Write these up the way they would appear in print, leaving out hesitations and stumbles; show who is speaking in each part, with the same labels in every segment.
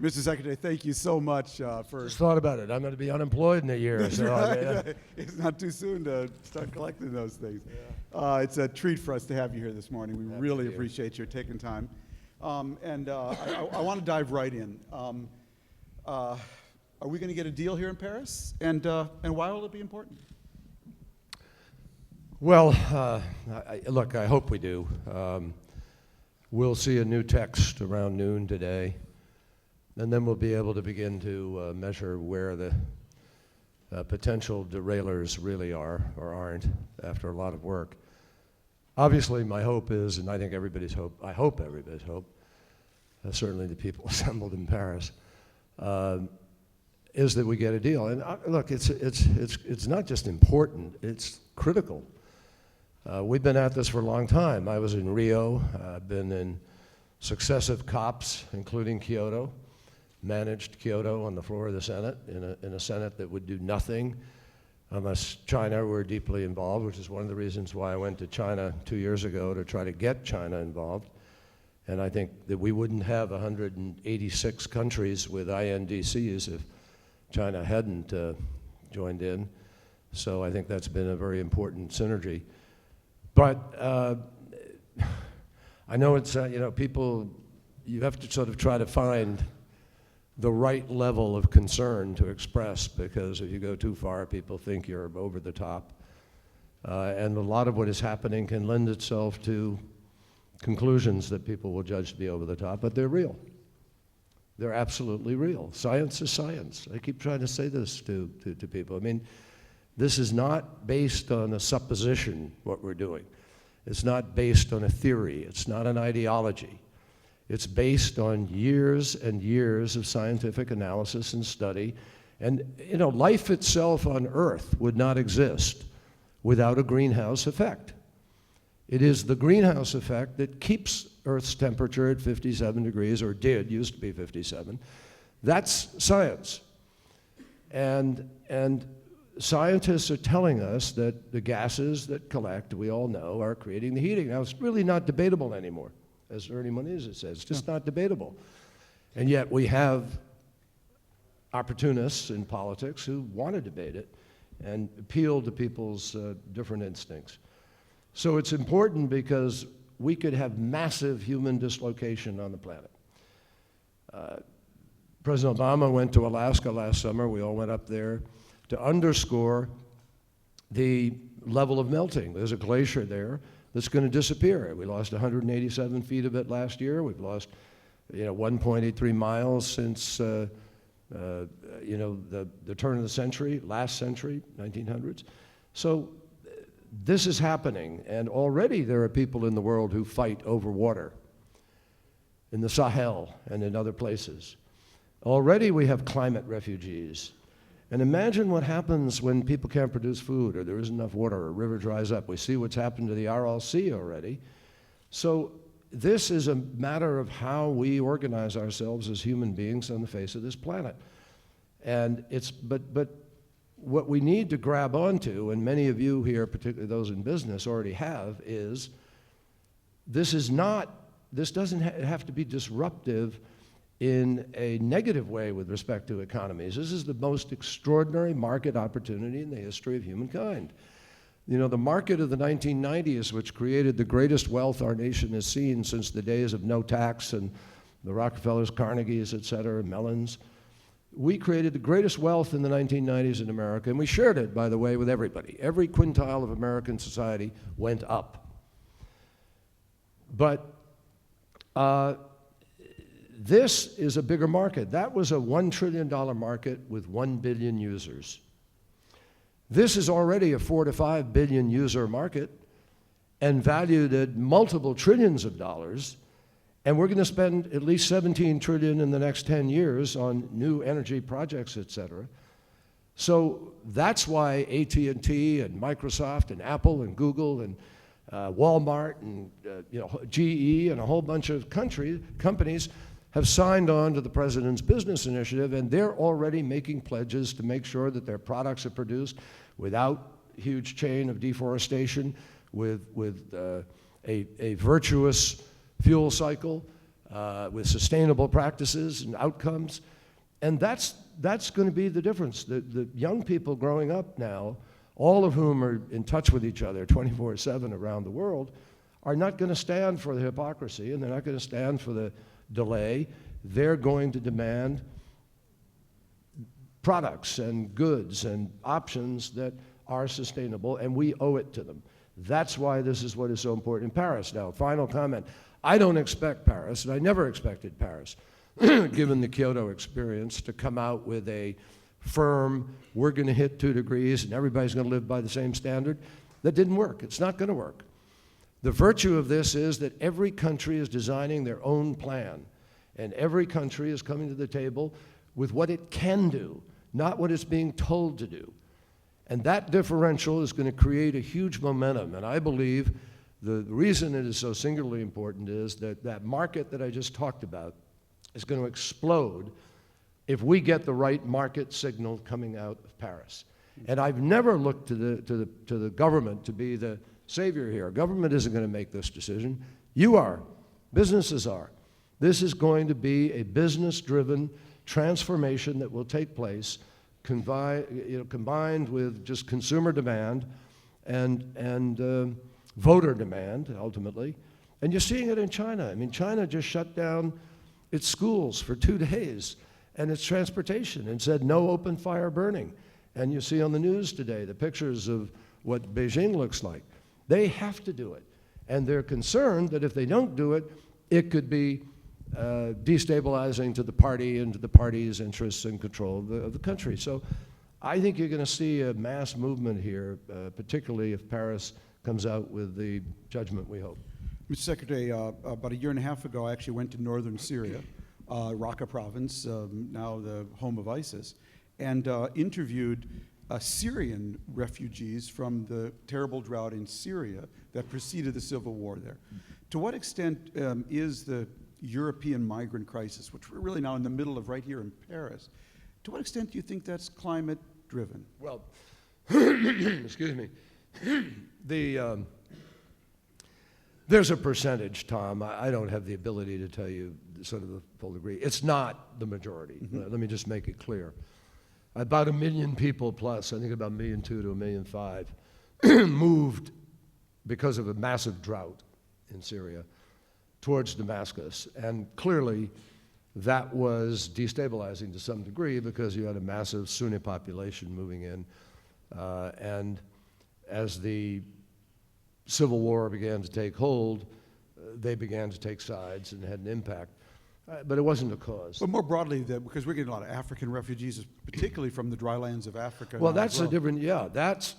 Speaker 1: Mr. Secretary, thank you so much for...
Speaker 2: Just thought about it. I'm going to be unemployed in a year.
Speaker 1: That's
Speaker 2: So
Speaker 1: right. It's not too soon to start collecting those things. Yeah. It's a treat for us to have you here this morning. We really appreciate your taking time. I want to dive right in. Are we going to get a deal here in Paris? And why will it be important?
Speaker 2: Well, look, I hope we do. We'll see a new text around noon today, and then we'll be able to begin to measure where the potential derailers really are or aren't after a lot of work. Obviously, my hope is, and I think everybody's hope, I hope everybody's hope, certainly the people assembled in Paris, is that we get a deal. And look, it's not just important, it's critical. We've been at this for a long time. I was in Rio, I've been in successive COPs, including Kyoto, managed Kyoto on the floor of the Senate, in a Senate that would do nothing unless China were deeply involved, which is one of the reasons why I went to China 2 years ago to try to get China involved. And I think that we wouldn't have 186 countries with INDCs if China hadn't joined in. So I think that's been a very important synergy. But I know it's, people, you have to sort of try to find the right level of concern to express, because if you go too far, people think you're over the top. And a lot of what is happening can lend itself to conclusions that people will judge to be over the top, but they're real. They're absolutely real. Science is science. I keep trying to say this to people. I mean, this is not based on a supposition, what we're doing. It's not based on a theory. It's not an ideology. It's based on years and years of scientific analysis and study. And, life itself on Earth would not exist without a greenhouse effect. It is the greenhouse effect that keeps Earth's temperature at 57 degrees, or used to be 57. That's science. And scientists are telling us that the gases that collect, we all know, are creating the heating. Now, it's really not debatable anymore, as Ernie Moniz says. It's just not debatable. And yet we have opportunists in politics who want to debate it and appeal to people's different instincts. So it's important because we could have massive human dislocation on the planet. President Obama went to Alaska last summer. We all went up there to underscore the level of melting. There's a glacier there that's going to disappear. We lost 187 feet of it last year. We've lost 1.83 miles since the turn of the century, last century, 1900s. So this is happening, and already there are people in the world who fight over water, in the Sahel and in other places. Already we have climate refugees. And imagine what happens when people can't produce food, or there isn't enough water, or a river dries up. We see what's happened to the Aral Sea already. So this is a matter of how we organize ourselves as human beings on the face of this planet. And but what we need to grab onto, and many of you here, particularly those in business, already have, is this doesn't have to be disruptive in a negative way with respect to economies. This is the most extraordinary market opportunity in the history of humankind. The market of the 1990s, which created the greatest wealth our nation has seen since the days of no tax and the Rockefellers, Carnegies, et cetera, Mellons, we created the greatest wealth in the 1990s in America, and we shared it, by the way, with everybody. Every quintile of American society went up. But this is a bigger market. That was a $1 trillion market with 1 billion users. This is already a 4 to 5 billion user market and valued at multiple trillions of dollars. And we're going to spend at least 17 trillion in the next 10 years on new energy projects, et cetera. So that's why AT&T and Microsoft and Apple and Google and Walmart and GE and a whole bunch of companies have signed on to the President's business initiative, and they're already making pledges to make sure that their products are produced without a huge chain of deforestation, with a virtuous fuel cycle, with sustainable practices and outcomes. And that's going to be the difference. The young people growing up now, all of whom are in touch with each other 24/7 around the world, are not going to stand for the hypocrisy, and they're not going to stand for the delay. They're going to demand products and goods and options that are sustainable, and we owe it to them. That's why this is what is so important in Paris. Now, final comment. I don't expect Paris, and I never expected Paris, given the Kyoto experience, to come out with a firm, we're going to hit 2 degrees and everybody's going to live by the same standard. That didn't work. It's not going to work. The virtue of this is that every country is designing their own plan, and every country is coming to the table with what it can do, not what it's being told to do. And that differential is going to create a huge momentum. And I believe the reason it is so singularly important is that that market that I just talked about is going to explode if we get the right market signal coming out of Paris. And I've never looked to the government to be the savior here. Government isn't going to make this decision. You are. Businesses are. This is going to be a business-driven transformation that will take place, combined with just consumer demand and voter demand, ultimately. And you're seeing it in China. I mean, China just shut down its schools for 2 days and its transportation and said no open fire burning. And you see on the news today the pictures of what Beijing looks like. They have to do it. And they're concerned that if they don't do it, it could be destabilizing to the party and to the party's interests and control of the country. So I think you're going to see a mass movement here, particularly if Paris comes out with the judgment we hope.
Speaker 1: Mr. Secretary, about 1.5 years ago, I actually went to northern Syria, Raqqa province, now the home of ISIS, and interviewed Syrian refugees from the terrible drought in Syria that preceded the civil war there. To what extent is the European migrant crisis, which we're really now in the middle of right here in Paris, to what extent do you think that's climate-driven?
Speaker 2: Well, excuse me. There's a percentage, Tom. I don't have the ability to tell you sort of the full degree. It's not the majority. Let me just make it clear. About 1 million people plus, I think about 1.2 million to 1.5 million, moved because of a massive drought in Syria towards Damascus. And clearly, that was destabilizing to some degree because you had a massive Sunni population moving in. And as the civil war began to take hold, they began to take sides and had an impact. But it wasn't a cause.
Speaker 1: But more broadly, because we're getting a lot of African refugees, particularly from the dry lands of Africa.
Speaker 2: Well, that's a different, yeah, that's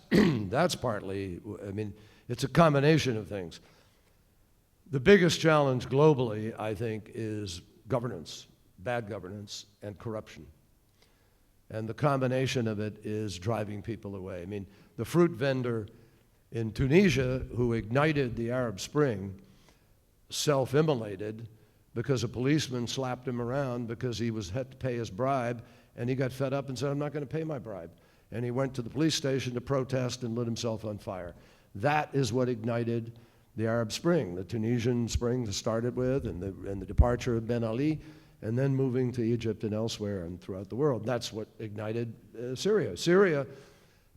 Speaker 2: partly, I mean, it's a combination of things. The biggest challenge globally, I think, is governance, bad governance, and corruption. And the combination of it is driving people away. I mean, the fruit vendor in Tunisia who ignited the Arab Spring self-immolated because a policeman slapped him around because he had to pay his bribe, and he got fed up and said, I'm not going to pay my bribe. And he went to the police station to protest and lit himself on fire. That is what ignited the Arab Spring, the Tunisian Spring to start it with, and the departure of Ben Ali, and then moving to Egypt and elsewhere and throughout the world. That's what ignited Syria. Syria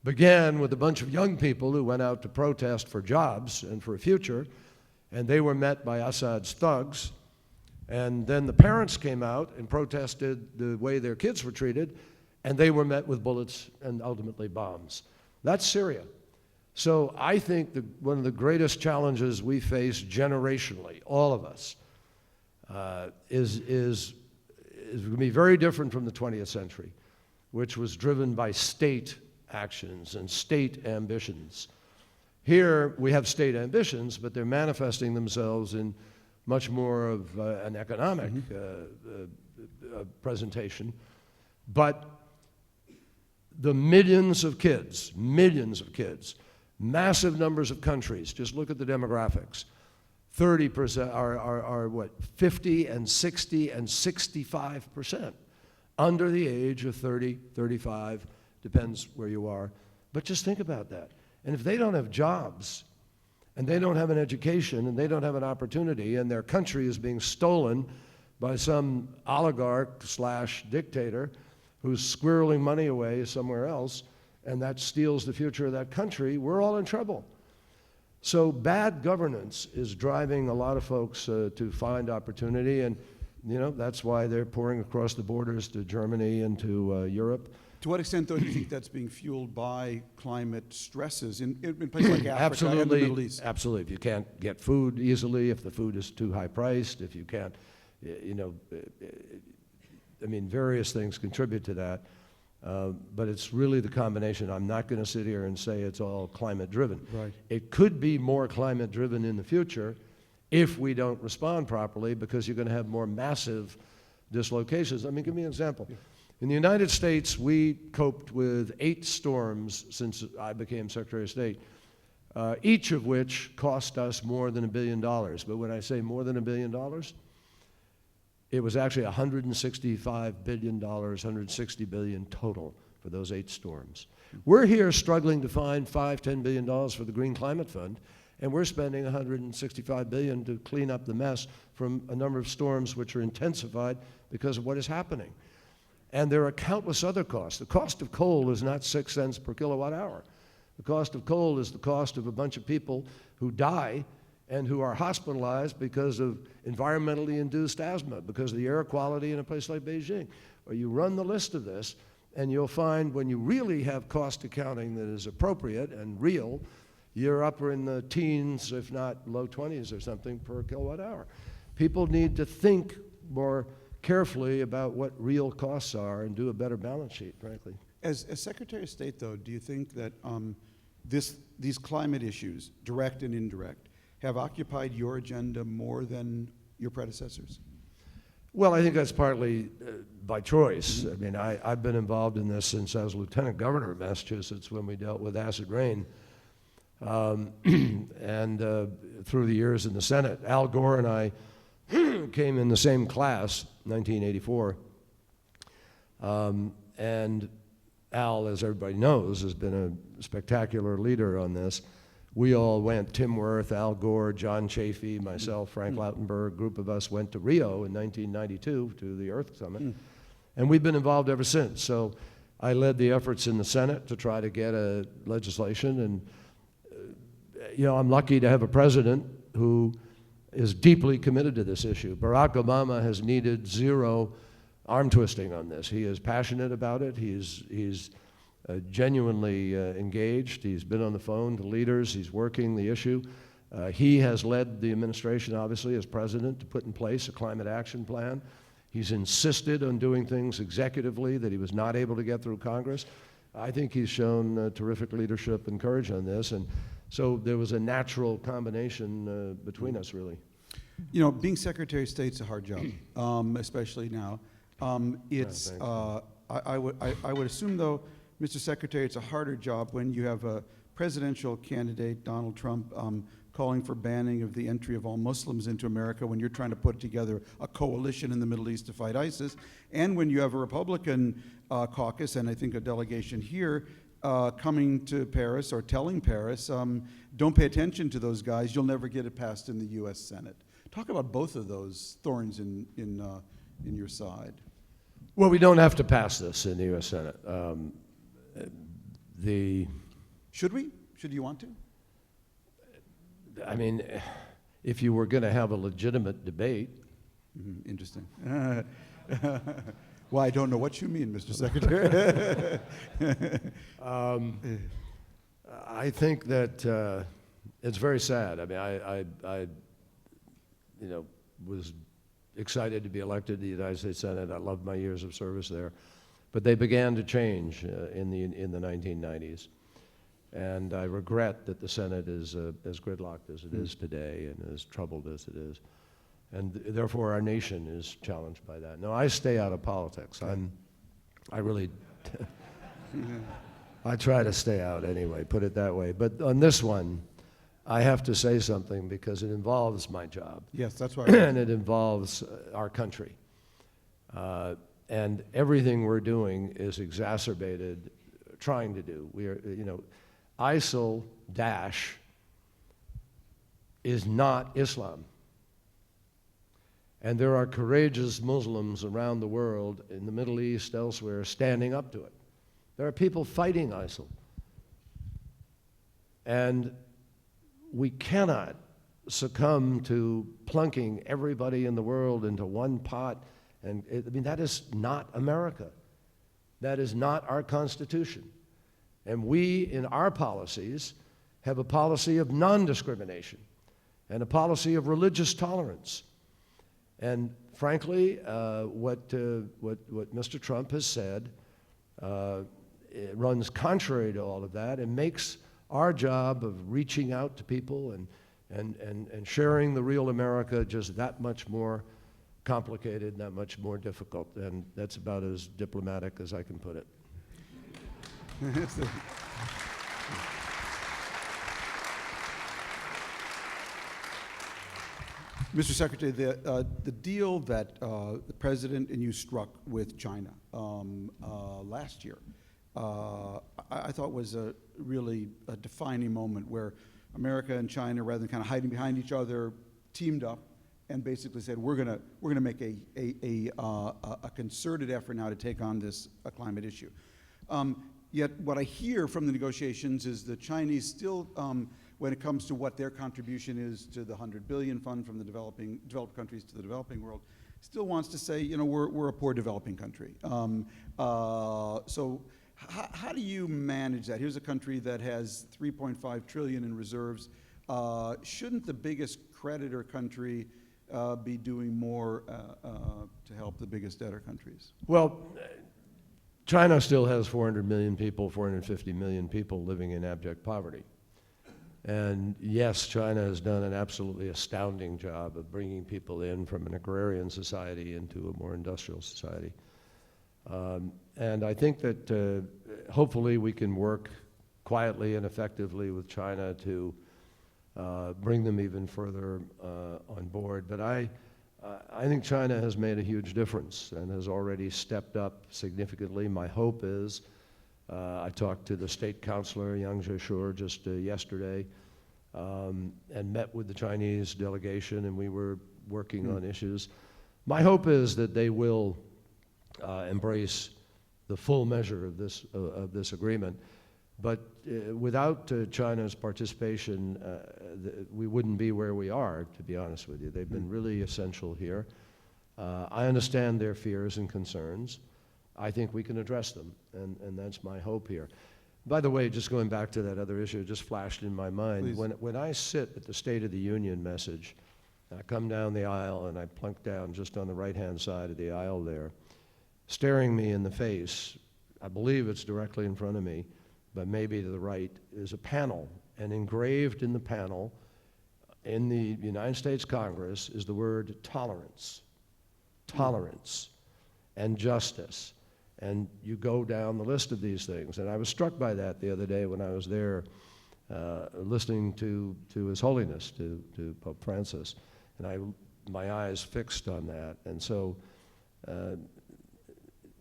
Speaker 2: began with a bunch of young people who went out to protest for jobs and for a future, and they were met by Assad's thugs. And then the parents came out and protested the way their kids were treated, and they were met with bullets and ultimately bombs. That's Syria. So I think one of the greatest challenges we face generationally, all of us, is going to be very different from the 20th century, which was driven by state actions and state ambitions. Here we have state ambitions, but they're manifesting themselves in much more of an economic presentation. But the millions of kids, massive numbers of countries, just look at the demographics. 30% are what, 50 and 60 and 65% under the age of 30, 35, depends where you are. But just think about that. And if they don't have jobs, and they don't have an education, and they don't have an opportunity, and their country is being stolen by some oligarch / dictator who's squirreling money away somewhere else, and that steals the future of that country, we're all in trouble. So bad governance is driving a lot of folks to find opportunity, and that's why they're pouring across the borders to Germany and to Europe.
Speaker 1: To what extent, though, do you think that's being fueled by climate stresses in places like Africa and the Middle East?
Speaker 2: Absolutely. If you can't get food easily, if the food is too high priced, if you can't, various things contribute to that. But it's really the combination. I'm not going to sit here and say it's all climate driven.
Speaker 1: Right.
Speaker 2: It could be more climate driven in the future if we don't respond properly, because you're going to have more massive dislocations. Give me an example. Yeah. In the United States, we coped with 8 storms since I became Secretary of State, each of which cost us more than $1 billion. But when I say more than $1 billion, it was actually $165 billion, $160 billion total for those 8 storms. We're here struggling to find $5–10 billion for the Green Climate Fund, and we're spending $165 billion to clean up the mess from a number of storms which are intensified because of what is happening. And there are countless other costs. The cost of coal is not 6 cents per kilowatt hour. The cost of coal is the cost of a bunch of people who die and who are hospitalized because of environmentally induced asthma, because of the air quality in a place like Beijing. Or you run the list of this, and you'll find when you really have cost accounting that is appropriate and real, you're up in the teens, if not low 20s or something per kilowatt hour. People need to think more carefully about what real costs are and do a better balance sheet, frankly.
Speaker 1: As Secretary of State, though, do you think that these climate issues, direct and indirect, have occupied your agenda more than your predecessors?
Speaker 2: Well, I think that's partly by choice. Mm-hmm. I've been involved in this since I was Lieutenant Governor of Massachusetts when we dealt with acid rain. And through the years in the Senate, Al Gore and I came in the same class, 1984. And Al, as everybody knows, has been a spectacular leader on this. We all went, Tim Wirth, Al Gore, John Chafee, myself, Frank Lautenberg, a group of us went to Rio in 1992 to the Earth Summit. And we've been involved ever since. So I led the efforts in the Senate to try to get a legislation. And, I'm lucky to have a president who is deeply committed to this issue. Barack Obama has needed zero arm twisting on this. He is passionate about it. He's genuinely engaged. He's been on the phone to leaders. He's working the issue. He has led the administration, obviously, as president, to put in place a climate action plan. He's insisted on doing things executively that he was not able to get through Congress. I think he's shown terrific leadership and courage on this. And so there was a natural combination between us, really.
Speaker 1: Being Secretary of State's a hard job, especially now. I would assume, though, Mr. Secretary, it's a harder job when you have a presidential candidate, Donald Trump, calling for banning of the entry of all Muslims into America, when you're trying to put together a coalition in the Middle East to fight ISIS, and when you have a Republican caucus, and I think a delegation here, coming to Paris or telling Paris, don't pay attention to those guys, you'll never get it passed in the U.S. Senate. Talk about both of those thorns in your side.
Speaker 2: Well, we don't have to pass this in the U.S. Senate.
Speaker 1: Should we? Should you want to?
Speaker 2: If you were going to have a legitimate debate.
Speaker 1: Interesting. Well, I don't know what you mean, Mr. Secretary.
Speaker 2: I think that it's very sad. I was excited to be elected to the United States Senate. I loved my years of service there. But they began to change in the 1990s. And I regret that the Senate is as gridlocked as it is today and as troubled as it is. And therefore, our nation is challenged by that. Now, I stay out of politics. I really, I try to stay out anyway, put it that way. But on this one, I have to say something because it involves my job.
Speaker 1: Yes, that's why.
Speaker 2: And it involves our country. And everything we're doing is exacerbated, trying to do. We are, ISIL is not Islam. And there are courageous Muslims around the world, in the Middle East, elsewhere, standing up to it. There are people fighting ISIL. And we cannot succumb to plunking everybody in the world into one pot. And I mean, that is not America. That is not our Constitution. And we, in our policies, have a policy of non-discrimination and a policy of religious tolerance. And frankly, what Mr. Trump has said it runs contrary to all of that and makes our job of reaching out to people and sharing the real America just that much more complicated and that much more difficult. And that's about as diplomatic as I can put it.
Speaker 1: Mr. Secretary, the deal that the President and you struck with China last year, I thought was really a defining moment where America and China, rather than kind of hiding behind each other, teamed up and basically said, we're gonna make a concerted effort now to take on this climate issue. Yet what I hear from the negotiations is the Chinese still, when it comes to what their contribution is to the 100 billion fund from the developed countries to the developing world, still wants to say, you know, we're a poor developing country. So how do you manage that? Here's a country that has 3.5 trillion in reserves. Shouldn't the biggest creditor country be doing more to help the biggest debtor countries?
Speaker 2: Well, China still has 400 million people, 450 million people living in abject poverty. And yes, China has done an absolutely astounding job of bringing people in from an agrarian society into a more industrial society. And I think that hopefully we can work quietly and effectively with China to bring them even further on board. But I think China has made a huge difference and has already stepped up significantly. My hope is, I talked to the state councilor, Yang Zheshur, just yesterday, and met with the Chinese delegation, and we were working on issues. My hope is that they will embrace the full measure of this agreement. But without China's participation, we wouldn't be where we are, to be honest with you. They've been really essential here. I understand their fears and concerns. I think we can address them, and that's my hope here. By the way, just going back to that other issue, it just flashed in my mind. When I sit at the State of the Union message, I come down the aisle and I plunk down just on the right-hand side of the aisle there, staring me in the face, I believe it's directly in front of me, but maybe to the right, is a panel. And engraved in the panel in the United States Congress is the word tolerance. Tolerance and justice. And you go down the list of these things. And I was struck by that the other day when I was there listening to His Holiness, to Pope Francis. And my eyes fixed on that. And so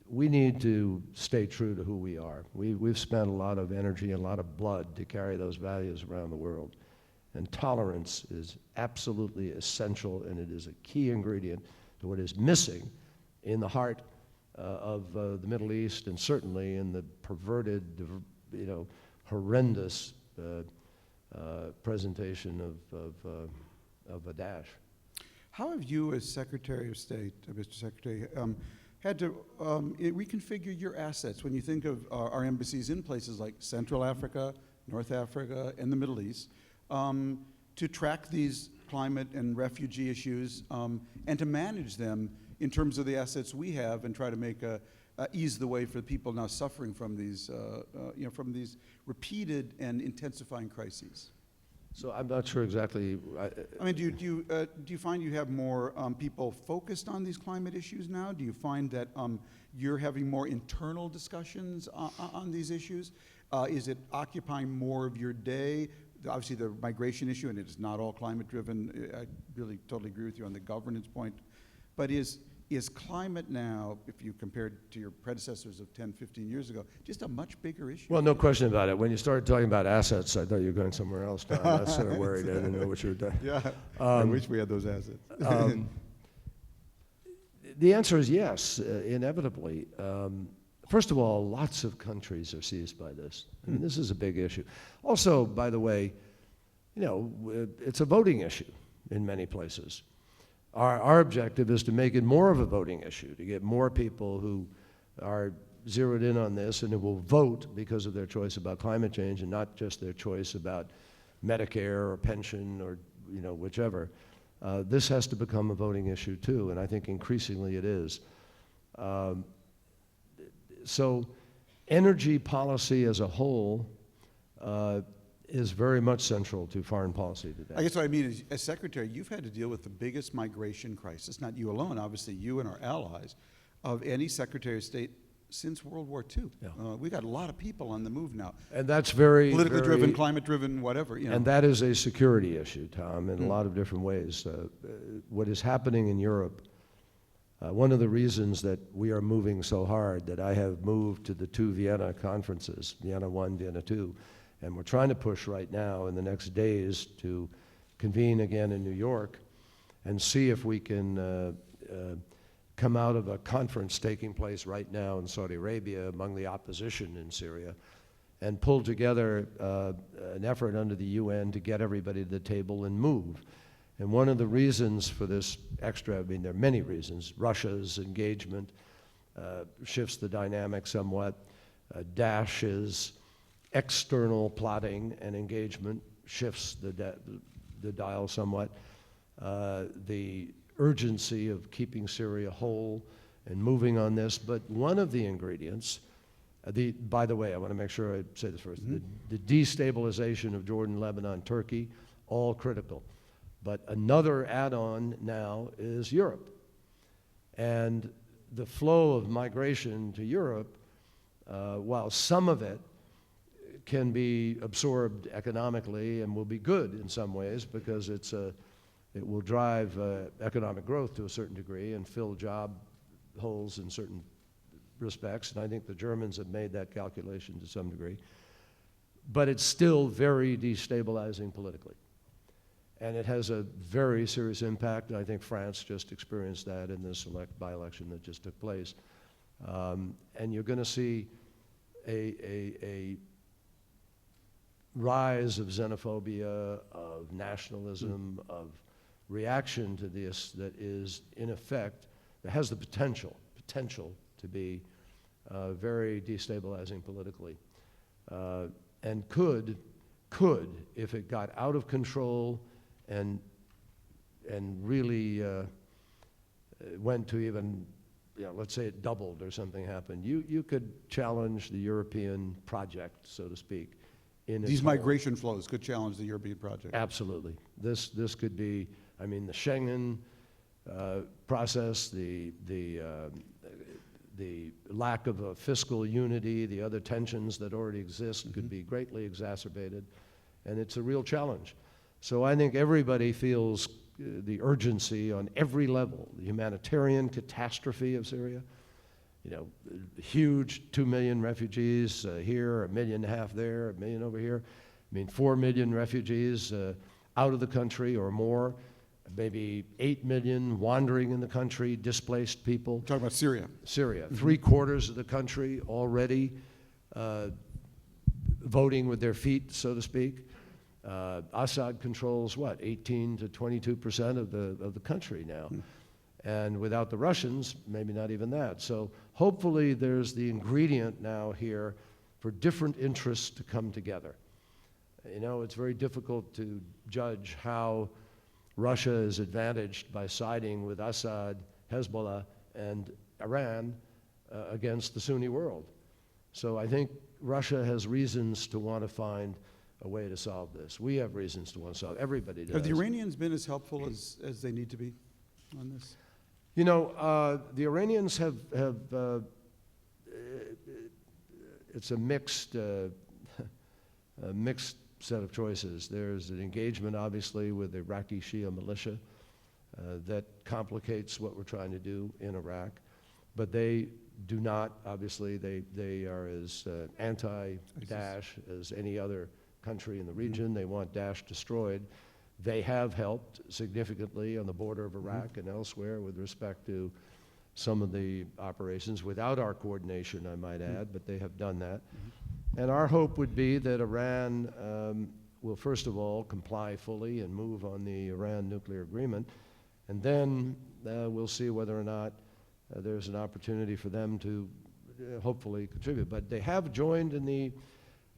Speaker 2: we need to stay true to who we are. We've spent a lot of energy and a lot of blood to carry those values around the world. And tolerance is absolutely essential, and it is a key ingredient to what is missing in the heart of the Middle East, and certainly in the perverted, horrendous presentation of a Daesh.
Speaker 1: How have you, as Secretary of State, Mr. Secretary, had to reconfigure your assets when you think of our embassies in places like Central Africa, North Africa, and the Middle East, to track these climate and refugee issues and to manage them in terms of the assets we have and try to make ease the way for people now suffering from these, from these repeated and intensifying crises?
Speaker 2: So I'm not sure exactly.
Speaker 1: I mean, do you find you have more people focused on these climate issues now? Do you find that you're having more internal discussions on these issues? Is it occupying more of your day? Obviously, the migration issue, and it is not all climate driven. I really totally agree with you on the governance point. But is is climate now, if you compare it to your predecessors of 10, 15 years ago, just a much bigger issue?
Speaker 2: Well, no question about it. When you started talking about assets, I thought you were going somewhere else, Tom. I was sort of worried. I didn't know what you were doing.
Speaker 1: Yeah, I wish we had those assets.
Speaker 2: The answer is yes, inevitably. First of all, lots of countries are seized by this. I mean, this is a big issue. Also, by the way, you know, it's a voting issue in many places. Our objective is to make it more of a voting issue, to get more people who are zeroed in on this and who will vote because of their choice about climate change and not just their choice about Medicare or pension or, you know, whichever. This has to become a voting issue too, and I think increasingly it is. So energy policy as a whole is very much central to foreign policy today.
Speaker 1: I guess what I mean is, as secretary, you've had to deal with the biggest migration crisis, not you alone, obviously you and our allies, of any secretary of state since World War II.
Speaker 2: Yeah.
Speaker 1: We've got a lot of people on the move now.
Speaker 2: And that's very
Speaker 1: Politically
Speaker 2: very,
Speaker 1: driven, climate driven, whatever. You know.
Speaker 2: And that is a security issue, Tom, in a lot of different ways. What is happening in Europe, one of the reasons that we are moving so hard, that I have moved to the 2 Vienna conferences, Vienna 1, Vienna 2, and we're trying to push right now in the next days to convene again in New York and see if we can come out of a conference taking place right now in Saudi Arabia among the opposition in Syria and pull together an effort under the UN to get everybody to the table and move. And one of the reasons for this extra, I mean, there are many reasons. Russia's engagement shifts the dynamic somewhat. Daesh's external plotting and engagement shifts the dial somewhat. The urgency of keeping Syria whole and moving on this, but one of the ingredients, by the way, I want to make sure I say this first, the destabilization of Jordan, Lebanon, Turkey, all critical. But another add-on now is Europe. And the flow of migration to Europe, while some of it can be absorbed economically and will be good in some ways because it will drive economic growth to a certain degree and fill job holes in certain respects. And I think the Germans have made that calculation to some degree. But it's still very destabilizing politically. And it has a very serious impact. And I think France just experienced that in this by-election that just took place. And you're going to see a rise of xenophobia, of nationalism, of reaction to this that is, in effect, that has the potential to be very destabilizing politically. And could, if it got out of control and really went to even, you know, let's say it doubled or something happened, you could challenge the European project, so to speak.
Speaker 1: These migration flows could challenge the European project.
Speaker 2: Absolutely. This could be, I mean, the Schengen process, the lack of a fiscal unity, the other tensions that already exist could be greatly exacerbated, and it's a real challenge. So I think everybody feels the urgency on every level, the humanitarian catastrophe of Syria, you know, huge 2 million refugees here, 1.5 million there, 1 million over here. I mean, 4 million refugees out of the country or more, maybe 8 million wandering in the country, displaced people.
Speaker 1: Talking about Syria.
Speaker 2: Syria. 3/4 of the country already voting with their feet, so to speak. Assad controls what, 18 to 22% of the country now. And without the Russians, maybe not even that. So hopefully there's the ingredient now here for different interests to come together. You know, it's very difficult to judge how Russia is advantaged by siding with Assad, Hezbollah, and Iran against the Sunni world. So I think Russia has reasons to want to find a way to solve this. We have reasons to want to solve it. Everybody does.
Speaker 1: Have the Iranians been as helpful as they need to be on this?
Speaker 2: You know, the Iranians have it's a mixed set of choices. There's an engagement, obviously, with the Iraqi Shia militia, that complicates what we're trying to do in Iraq. But they do not, obviously, they are as anti-Daesh as any other country in the region. They want Daesh destroyed. They have helped significantly on the border of Iraq and elsewhere with respect to some of the operations, without our coordination, I might add, but they have done that. And our hope would be that Iran will first of all comply fully and move on the Iran nuclear agreement, and then we'll see whether or not there's an opportunity for them to hopefully contribute. But they have joined in the,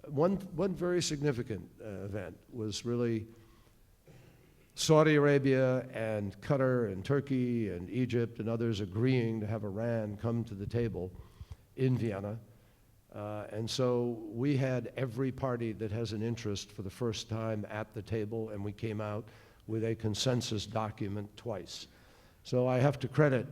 Speaker 2: one very significant event was really Saudi Arabia and Qatar and Turkey and Egypt and others agreeing to have Iran come to the table in Vienna. And so we had every party that has an interest for the first time at the table, and we came out with a consensus document twice. So I have to credit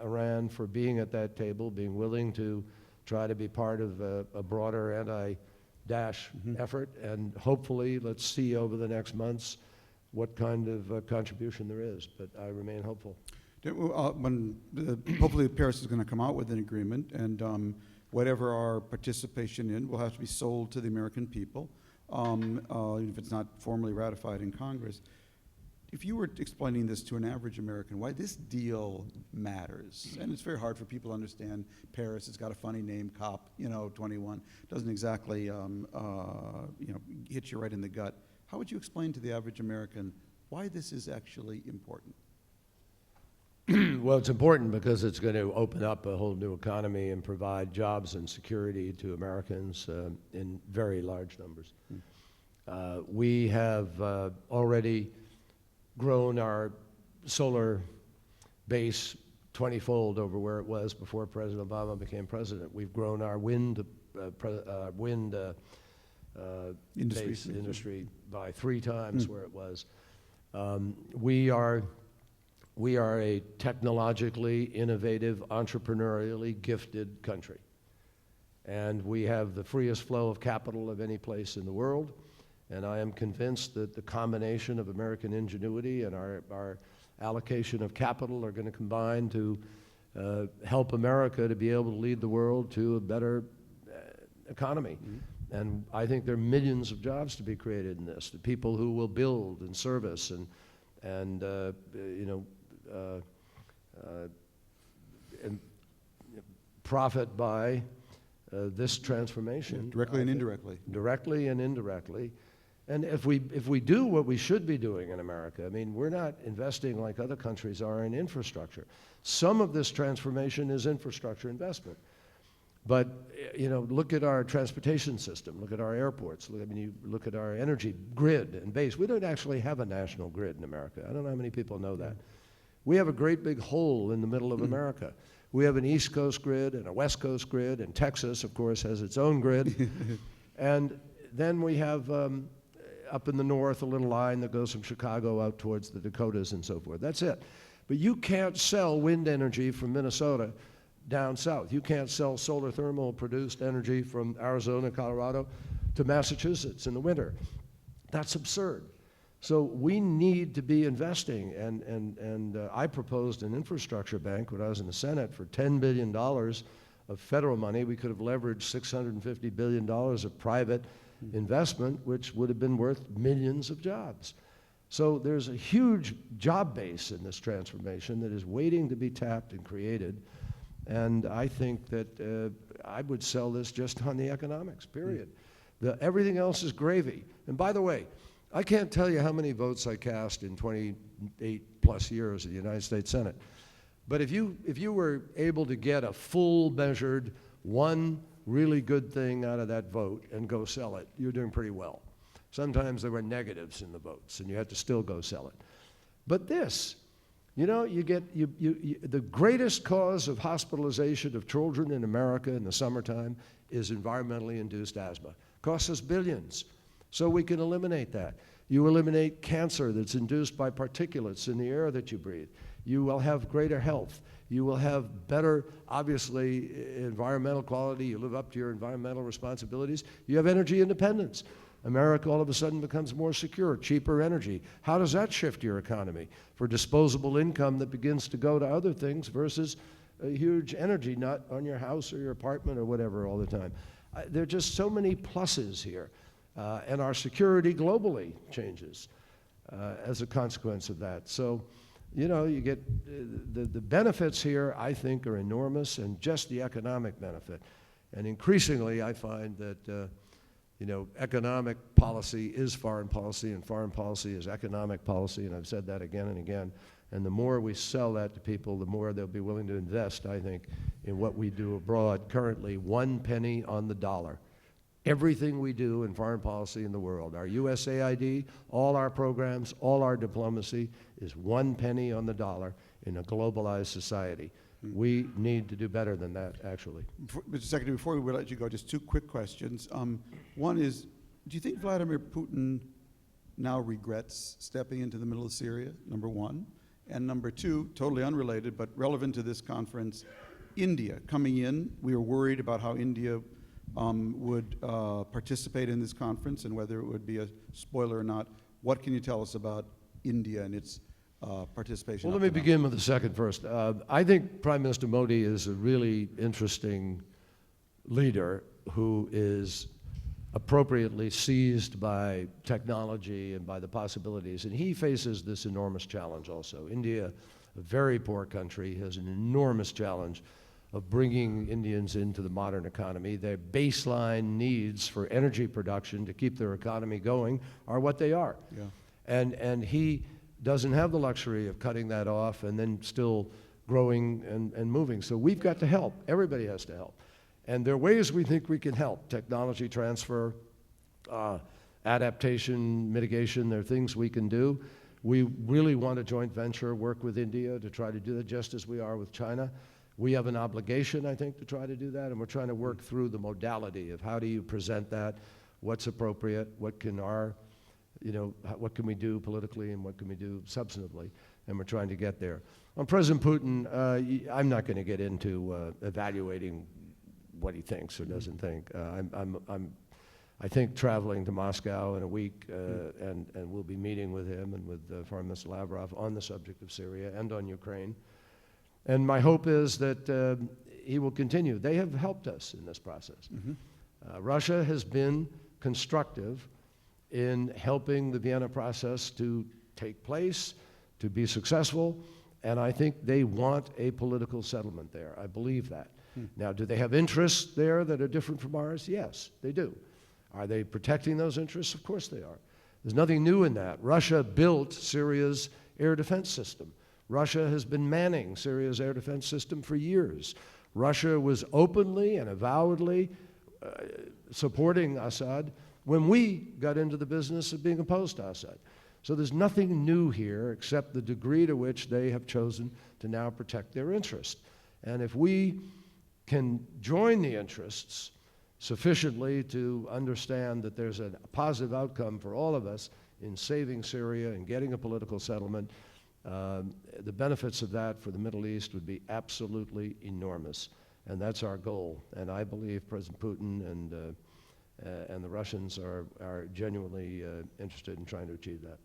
Speaker 2: Iran for being at that table, being willing to try to be part of a broader anti-Daesh effort, and hopefully, let's see over the next months what kind of contribution there is, but I remain hopeful.
Speaker 1: Hopefully Paris is going to come out with an agreement, and whatever our participation in will have to be sold to the American people, if it's not formally ratified in Congress. If you were explaining this to an average American, why this deal matters, and it's very hard for people to understand Paris, it's got a funny name, COP, 21, doesn't exactly, hit you right in the gut. How would you explain to the average American why this is actually important?
Speaker 2: Well, it's important because it's going to open up a whole new economy and provide jobs and security to Americans in very large numbers. We have already grown our solar base 20-fold over where it was before President Obama became president. We've grown our wind industry by 3 times where it was. We are a technologically innovative, entrepreneurially gifted country. And we have the freest flow of capital of any place in the world. And I am convinced that the combination of American ingenuity and our allocation of capital are going to combine to help America to be able to lead the world to a better economy. And I think there are millions of jobs to be created in this. The people who will build and service and profit by this transformation.
Speaker 1: Directly and indirectly.
Speaker 2: Directly and indirectly. And if we do what we should be doing in America, I mean, we're not investing like other countries are in infrastructure. Some of this transformation is infrastructure investment. But, look at our transportation system, look at our airports, you look at our energy grid and base. We don't actually have a national grid in America. I don't know how many people know that. We have a great big hole in the middle of America. We have an East Coast grid and a West Coast grid, and Texas, of course, has its own grid. And then we have, up in the north, a little line that goes from Chicago out towards the Dakotas and so forth. That's it. But you can't sell wind energy from Minnesota down south. You can't sell solar thermal produced energy from Arizona, Colorado to Massachusetts in the winter. That's absurd. So we need to be investing, and I proposed an infrastructure bank when I was in the Senate for $10 billion of federal money. We could have leveraged $650 billion of private investment, which would have been worth millions of jobs. So there's a huge job base in this transformation that is waiting to be tapped and created. And I think that I would sell this just on the economics, period. Everything else is gravy. And by the way, I can't tell you how many votes I cast in 28 plus years in the United States Senate. But if you were able to get a full measured, one really good thing out of that vote and go sell it, you're doing pretty well. Sometimes there were negatives in the votes, and you had to still go sell it. But this, the greatest cause of hospitalization of children in America in the summertime is environmentally induced asthma. Costs us billions. So we can eliminate that. You eliminate cancer that's induced by particulates in the air that you breathe. You will have greater health. You will have better, obviously, environmental quality. You live up to your environmental responsibilities. You have energy independence. America all of a sudden becomes more secure, cheaper energy. How does that shift your economy for disposable income that begins to go to other things versus a huge energy nut on your house or your apartment or whatever all the time? There are just so many pluses here. And our security globally changes as a consequence of that. So, you know, you get the benefits here, I think, are enormous, and just the economic benefit. And increasingly, I find that, you know, economic policy is foreign policy, and foreign policy is economic policy, and I've said that again and again. And the more we sell that to people, the more they'll be willing to invest, I think, in what we do abroad. Currently, 1 penny on the dollar. Everything we do in foreign policy in the world, our USAID, all our programs, all our diplomacy, is 1 penny on the dollar in a globalized society. We need to do better than that, actually.
Speaker 1: Mr. Secretary, before we let you go, just 2 quick questions. One is, do you think Vladimir Putin now regrets stepping into the middle of Syria, number 1? And number 2, totally unrelated, but relevant to this conference, India coming in. We were worried about how India would participate in this conference and whether it would be a spoiler or not. What can you tell us about India and its participation?
Speaker 2: Well, let me begin with the second first. I think Prime Minister Modi is a really interesting leader who is appropriately seized by technology and by the possibilities. And he faces this enormous challenge also. India, a very poor country, has an enormous challenge of bringing Indians into the modern economy. Their baseline needs for energy production to keep their economy going are what they are. Yeah. And he doesn't have the luxury of cutting that off and then still growing and moving. So we've got to help. Everybody has to help. And there are ways we think we can help. Technology transfer, adaptation, mitigation, there are things we can do. We really want a joint venture, work with India to try to do that just as we are with China. We have an obligation, I think, to try to do that, and we're trying to work through the modality of how do you present that, what's appropriate, what can our, you know, what can we do politically and what can we do substantively, and we're trying to get there. On President Putin, I'm not going to get into evaluating what he thinks or doesn't think. I think traveling to Moscow in a week, and we'll be meeting with him and with Foreign Minister Lavrov on the subject of Syria and on Ukraine. And my hope is that he will continue. They have helped us in this process. Russia has been constructive in helping the Vienna process to take place, to be successful, and I think they want a political settlement there. I believe that. Now, do they have interests there that are different from ours? Yes, they do. Are they protecting those interests? Of course they are. There's nothing new in that. Russia built Syria's air defense system. Russia has been manning Syria's air defense system for years. Russia was openly and avowedly supporting Assad when we got into the business of being opposed to Assad. So there's nothing new here except the degree to which they have chosen to now protect their interest. And if we can join the interests sufficiently to understand that there's a positive outcome for all of us in saving Syria and getting a political settlement, the benefits of that for the Middle East would be absolutely enormous. And that's our goal. And I believe President Putin and the Russians are genuinely interested in trying to achieve that.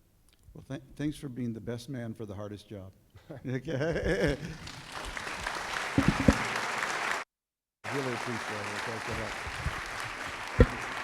Speaker 1: Well, thanks for being the best man for the hardest job.
Speaker 2: Really appreciate it. Thank you very much.